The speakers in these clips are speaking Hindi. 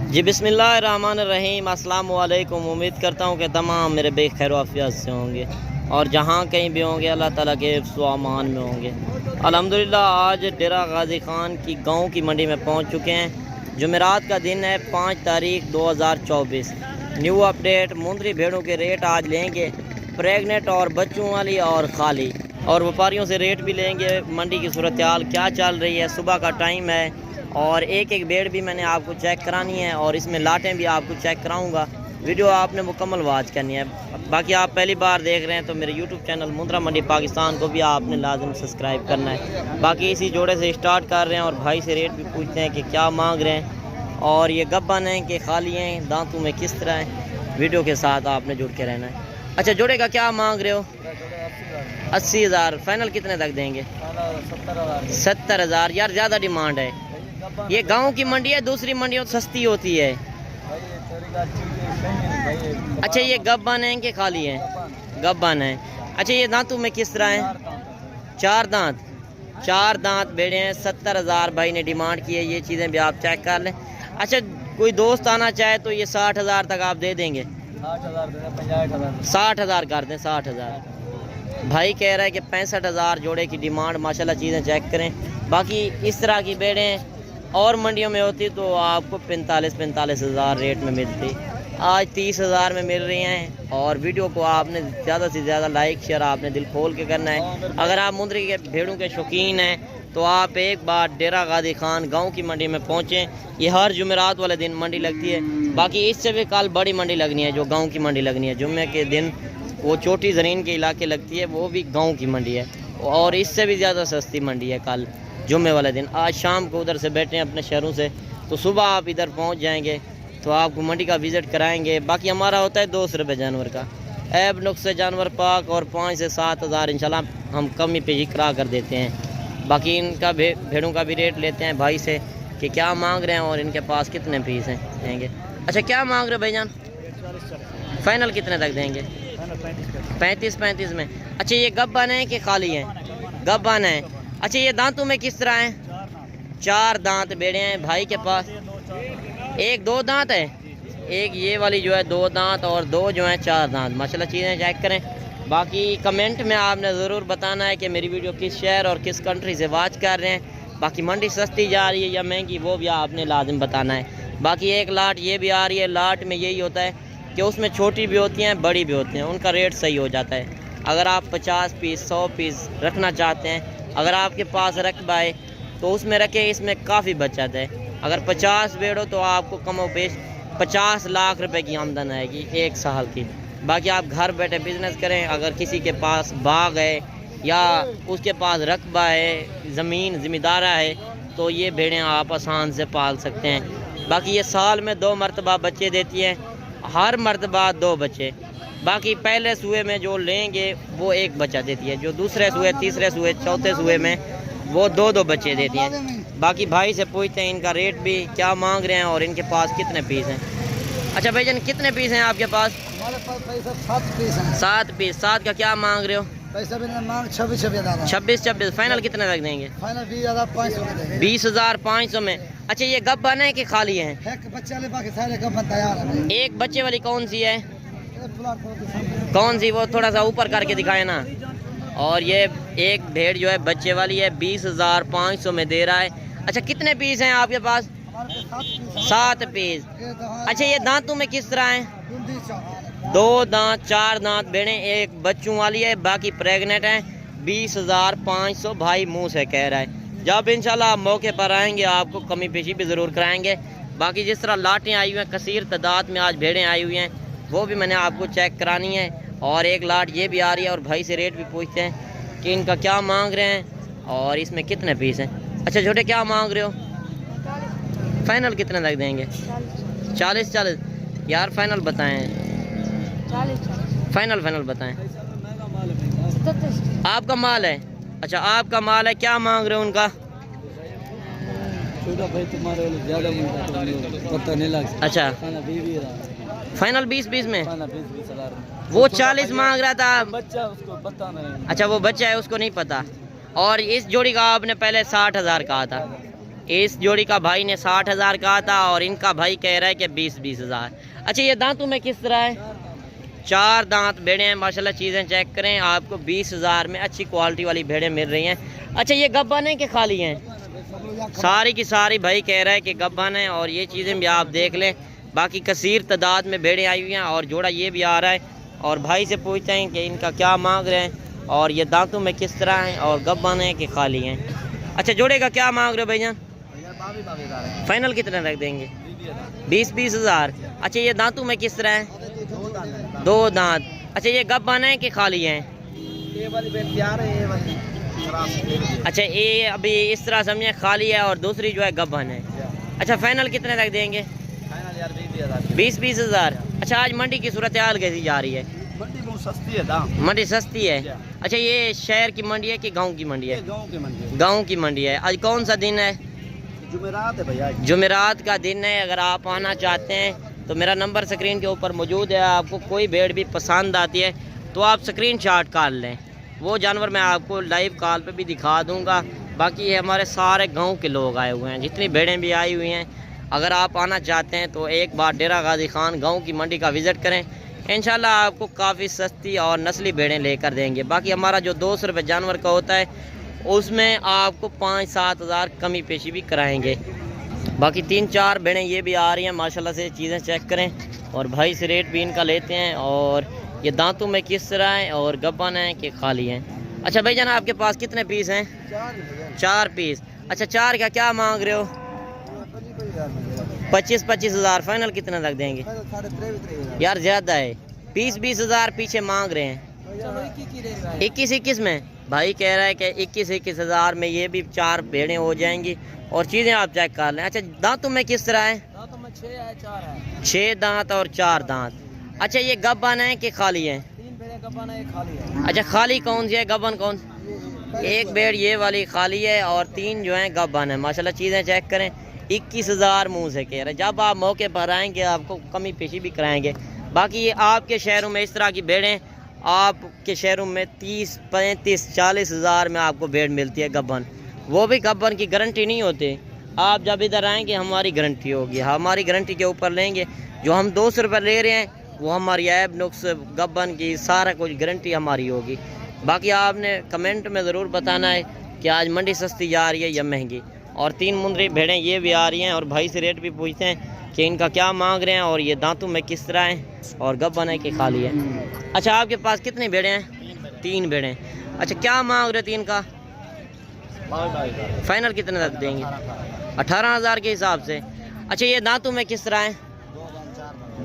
जी बिस्मिल्लाहिर्रहमानिर्रहीम, अस्सलाम वालेकुम। उम्मीद करता हूँ कि तमाम मेरे बेखैर आफियत से होंगे और जहाँ कहीं भी होंगे अल्लाह ताला के स्वामान में होंगे। अल्हम्दुलिल्लाह आज डेरा गाजी खान की गाँव की मंडी में पहुँच चुके हैं। जुमेरात का दिन है 5 तारीख 2024। न्यू अपडेट मुंदरी भेड़ों के रेट आज लेंगे, प्रेगनेंट और बच्चों वाली और खाली, और व्यापारियों से रेट भी लेंगे। मंडी की सूरत हाल क्या चल रही है, सुबह का टाइम है और एक एक बेड़ भी मैंने आपको चेक करानी है और इसमें लाटें भी आपको चेक कराऊंगा। वीडियो आपने मुकम्मल वॉच करनी है। बाकी आप पहली बार देख रहे हैं तो मेरे यूट्यूब चैनल मुंद्रा मंडी पाकिस्तान को भी आपने लाजम सब्सक्राइब करना है। बाकी इसी जोड़े से स्टार्ट कर रहे हैं और भाई से रेट भी पूछते हैं कि क्या मांग रहे हैं और ये गब्बन हैं कि खाली हैं, दांतों में किस तरह है। वीडियो के साथ आपने जुड़ के रहना है। अच्छा, जोड़े का क्या मांग रहे हो? 80,000। फाइनल कितने तक देंगे? 70,000। यार ज़्यादा डिमांड है। ये गांव की मंडी है, दूसरी मंडियों तो सस्ती होती है। अच्छा, ये गब्बन है कि खाली है? गब्बन है। अच्छा, ये दांतों में किस तरह है? 4 दांत। 4 दांत बेड़े हैं। 70,000 भाई ने डिमांड की है। ये चीज़ें भी आप चेक कर लें। अच्छा, कोई दोस्त आना चाहे तो ये 60,000 तक आप दे देंगे? 60,000 कर दें। 60,000 भाई कह रहा है कि 65,000 जोड़े की डिमांड। माशाल्लाह चीज़ें चेक करें। बाकी इस तरह की बेड़े और मंडियों में होती तो आपको 45,000 रेट में मिलती, आज 30,000 में मिल रही हैं। और वीडियो को आपने ज़्यादा से ज़्यादा लाइक शेयर आपने दिल खोल के करना है। अगर आप मुंदरी के भेड़ों के शौकीन हैं तो आप एक बार डेरा गाजी खान गांव की मंडी में पहुंचें। ये हर जुमेरात वाले दिन मंडी लगती है। बाकी इससे भी कल बड़ी मंडी लगनी है, जो गाँव की मंडी लगनी है जुम्मे के दिन, वो चोटी ज़रीन के इलाके लगती है, वो भी गाँव की मंडी है और इससे भी ज़्यादा सस्ती मंडी है कल जुम्मे वाले दिन। आज शाम को उधर से बैठे हैं अपने शहरों से, तो सुबह आप इधर पहुंच जाएंगे तो आपको मंडी का विज़िट कराएंगे। बाकी हमारा होता है 200 रुपये जानवर का। ऐब नुक्स से जानवर पाक और 5 से 7,000 इंशाल्लाह हम कमी पे ही करा कर देते हैं। बाकी इनका भेड़ों का भी रेट लेते हैं भाई से कि क्या मांग रहे हैं और इनके पास कितने पीस हैं देंगे। अच्छा, क्या मांग रहे हो भाईजान? फाइनल कितने तक देंगे? 35 में। अच्छा, ये गब्बन है कि खाली है? गब्बन है। अच्छा, ये दांतों में किस तरह हैं? 4 दांत बेड़े हैं भाई के पास। एक 2 दांत है, एक ये वाली जो है 2 दांत और 2 जो है 4 दांत। माशाल्लाह चीज़ें चेक करें। बाकी कमेंट में आपने ज़रूर बताना है कि मेरी वीडियो किस शहर और किस कंट्री से वॉच कर रहे हैं। बाकी मंडी सस्ती जा रही है या महंगी, वो भी आपने लाजिम बताना है। बाकी एक लाट ये भी आ रही है। लाट में यही होता है कि उसमें छोटी भी होती हैं, बड़ी भी होती हैं, उनका रेट सही हो जाता है। अगर आप 50 पीस 100 पीस रखना चाहते हैं, अगर आपके पास रकबा है तो उसमें रखें, इसमें काफ़ी बचत है। अगर 50 बेड़ो तो आपको कमो पेश 50 लाख रुपए की आमदन आएगी 1 साल की। बाकी आप घर बैठे बिजनेस करें। अगर किसी के पास बाग है या उसके पास रकबा है, ज़मीन ज़िम्मेदारा है, तो ये भेड़ें आप आसान से पाल सकते हैं। बाकी ये साल में 2 मरतबा बच्चे देती है, हर मरतबा 2 बच्चे। बाकी पहले सूए में जो लेंगे वो 1 बच्चा देती है, जो दूसरे सूए, तीसरे सूए, चौथे सूए में वो 2 बच्चे देती हैं। बाकी भाई से पूछते हैं इनका रेट भी क्या मांग रहे हैं और इनके पास कितने पीस हैं। अच्छा भाईजान, कितने पीस हैं आपके पास? हमारे पास पैसा 7 पीस हैं। 7 पीस। 7 का क्या मांग रहे हो? पैसा भी मांग 26,000। फाइनल कितने तक देंगे? फाइनल 20,500 में देंगे। 20,500 में। अच्छा, ये गब्बन है कि खाली है? एक बच्चे वाले बाकी सारे गब्बन तैयार है। एक बच्चे वाली कौन सी है? कौन सी? वो थोड़ा सा ऊपर करके दिखाए ना। और ये एक भेड़ जो है बच्चे वाली है, 20,500 में दे रहा है। अच्छा, कितने पीस हैं आपके पास? 7 पीस। अच्छा, ये दांतों में किस तरह हैं? 2 दांत 4 दांत भेड़े, एक बच्चों वाली है, बाकी प्रेग्नेंट है। 20,500 भाई मुंह से कह रहा है। जब इंशाल्लाह आप मौके पर आएंगे आपको कमी पेशी भी ज़रूर कराएंगे। बाकी जिस तरह लाटें आई हुई हैं, कसीर तादाद में आज भेड़ें आई हुई हैं, वो भी मैंने आपको चेक करानी है। और एक लाट ये भी आ रही है और भाई से रेट भी पूछते हैं कि इनका क्या मांग रहे हैं और इसमें कितने पीस हैं। अच्छा छोटे, क्या मांग रहे हो? फाइनल कितने तक देंगे? 40 यार फाइनल बताएं। फाइनल बताएं। आपका माल है? अच्छा, आपका माल है। क्या मांग रहे हो उनका? छोटा भाई तुम्हारे ज़्यादा पता नहीं लगता। अच्छा, फाइनल 20 में। 20,000 वो 40 मांग रहा था बच्चा, उसको पता नहीं। अच्छा, वो बच्चा है, उसको नहीं पता। और इस जोड़ी का आपने पहले 60,000 कहा था। इस जोड़ी का भाई ने 60,000 कहा था और इनका भाई कह रहा है कि 20-20 हज़ार। अच्छा ये दांतों में किस तरह है? 4 दांत भेड़े हैं माशाल्लाह, चीज़ें चेक करें, आपको 20,000 में अच्छी क्वालिटी वाली भेड़ें मिल रही हैं। अच्छा ये गब्बन है कि खाली हैं? सारी की सारी भाई कह रहा है कि गब्बन है और ये चीज़ें भी आप देख लें। बाकी कसीर तादाद में भेड़ें आई हुई हैं और जोड़ा ये भी आ रहा है। और भाई से पूछते हैं कि इनका क्या मांग रहे हैं और ये दांतों में किस तरह हैं और गब्बन है कि खाली हैं। अच्छा जोड़े का क्या मांग रहे हो भैया? फाइनल कितने रख देंगे? 20-20 हज़ार। अच्छा ये दांतों में किस तरह है? 2 दांत। अच्छा ये गब्बन है कि खाली हैं? अच्छा ये अभी इस तरह समझे खाली है और दूसरी जो है गब्बन है। अच्छा फाइनल कितने रख देंगे? 20-20 हज़ार। अच्छा आज मंडी की सूरत हाल कैसी जा रही है? मंडी बहुत सस्ती है। मंडी सस्ती है। अच्छा ये शहर की मंडी है कि गांव की मंडी है? गांव की मंडी। गांव की मंडी है। आज कौन सा दिन है? जुमेरात है भैया। जुमेरात का दिन है। अगर आप आना चाहते हैं तो मेरा नंबर स्क्रीन के ऊपर मौजूद है। आपको कोई भेड़ भी पसंद आती है तो आप स्क्रीनशॉट कर लें, वो जानवर मैं आपको लाइव कॉल पे भी दिखा दूंगा। बाकी ये हमारे सारे गांव के लोग आए हुए हैं, जितनी भेड़ें भी आई हुई हैं। अगर आप आना चाहते हैं तो एक बार डेरा गाजी खान गांव की मंडी का विज़िट करें, इंशाल्लाह आपको काफ़ी सस्ती और नस्ली भेड़ें लेकर देंगे। बाकी हमारा जो 200 रुपये जानवर का होता है उसमें आपको 5-7 हज़ार कमी पेशी भी कराएंगे। बाकी 3-4 भेड़ें ये भी आ रही हैं माशाल्लाह से, चीज़ें चेक करें और भाई से रेट भी इनका लेते हैं। और ये दांतों में किस तरह है और गब्बन है कि खाली हैं। अच्छा भाई जान आपके पास कितने पीस हैं? 4 पीस। अच्छा 4 का क्या मांग रहे हो? 25-25 हज़ार। फाइनल कितने रख देंगे? यार ज़्यादा है, 20-20 हज़ार पीछे मांग रहे हैं। 21-21 में भाई कह रहा है कि 21-21 हज़ार में ये भी 4 भेड़ें हो जाएंगी और चीज़ें आप चेक कर लें। अच्छा दांतों में किस तरह है? 6 दांत और 4 दांत। अच्छा ये गब्बन है कि खाली है? 3 भेड़ें गब्बन है, खाली है। अच्छा खाली कौन सी है, गब्बन कौन सी? एक भेड़ ये वाली खाली है और 3 जो हैं गब्बन है माशाल्लाह। चीज़ें चेक करें, 21 हज़ार मुँह से कह रहे। जब आप मौके पर आएंगे आपको कमी पेशी भी कराएंगे। बाकी ये आपके शहरों में इस तरह की भेड़ें, आपके शहरों में 30-35-40 हज़ार में आपको भेड़ मिलती है गब्बन। वो भी गब्बन की गारंटी नहीं होती। आप जब इधर आएंगे हमारी गारंटी होगी, हमारी गारंटी के ऊपर लेंगे। जो हम 200 रुपये ले रहे हैं वो हमारी ऐब नुक्स गब्बन की सारा कुछ गारंटी हमारी होगी। बाकी आपने कमेंट में ज़रूर बताना है कि आज मंडी सस्ती जा रही है या महंगी। और 3 मुंदरी भेड़ें ये भी आ रही हैं और भाई से रेट भी पूछते हैं कि इनका क्या मांग रहे हैं और ये दांतों में किस तरह हैं और गब्बन है कि खाली है। अच्छा आपके पास कितनी भेड़ें हैं? 3 भेड़ें। अच्छा क्या मांग रहे 3 का? फाइनल कितने तक देंगे? 18 हज़ार के हिसाब से। अच्छा ये दांतों में किस तरह हैं?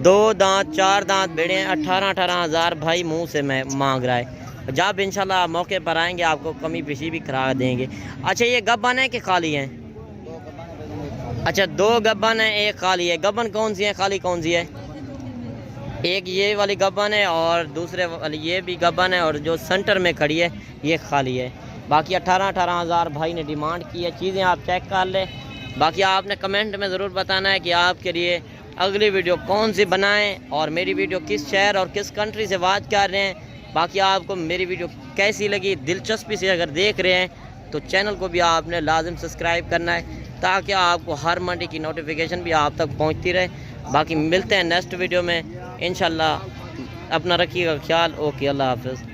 2 दांत 4 दांत भेड़े हैं। 18 हज़ार भाई मुंह से मैं मांग रहा है। जब इंशाल्लाह मौके पर आएंगे आपको कमी पेशी भी करा देंगे। अच्छा ये गब्बन है कि खाली हैं? अच्छा 2 गब्बन है, 1 खाली है। गब्बन कौन सी है, खाली कौन सी है? एक ये वाली गब्बन है और दूसरे वाली ये भी गब्बन है और जो सेंटर में खड़ी है ये खाली है। बाकी 18 हज़ार भाई ने डिमांड की है। चीज़ें आप चेक कर लें। बाकी आपने कमेंट में ज़रूर बताना है कि आपके लिए अगली वीडियो कौन सी बनाएं और मेरी वीडियो किस शहर और किस कंट्री से बात कर रहे हैं। बाकी आपको मेरी वीडियो कैसी लगी, दिलचस्पी से अगर देख रहे हैं तो चैनल को भी आपने लाजिम सब्सक्राइब करना है ताकि आपको हर मंडी की नोटिफिकेशन भी आप तक पहुंचती रहे। बाकी मिलते हैं नेक्स्ट वीडियो में इंशाल्लाह। अपना रखिएगा ख्याल। ओके अल्लाह हाफ़िज़।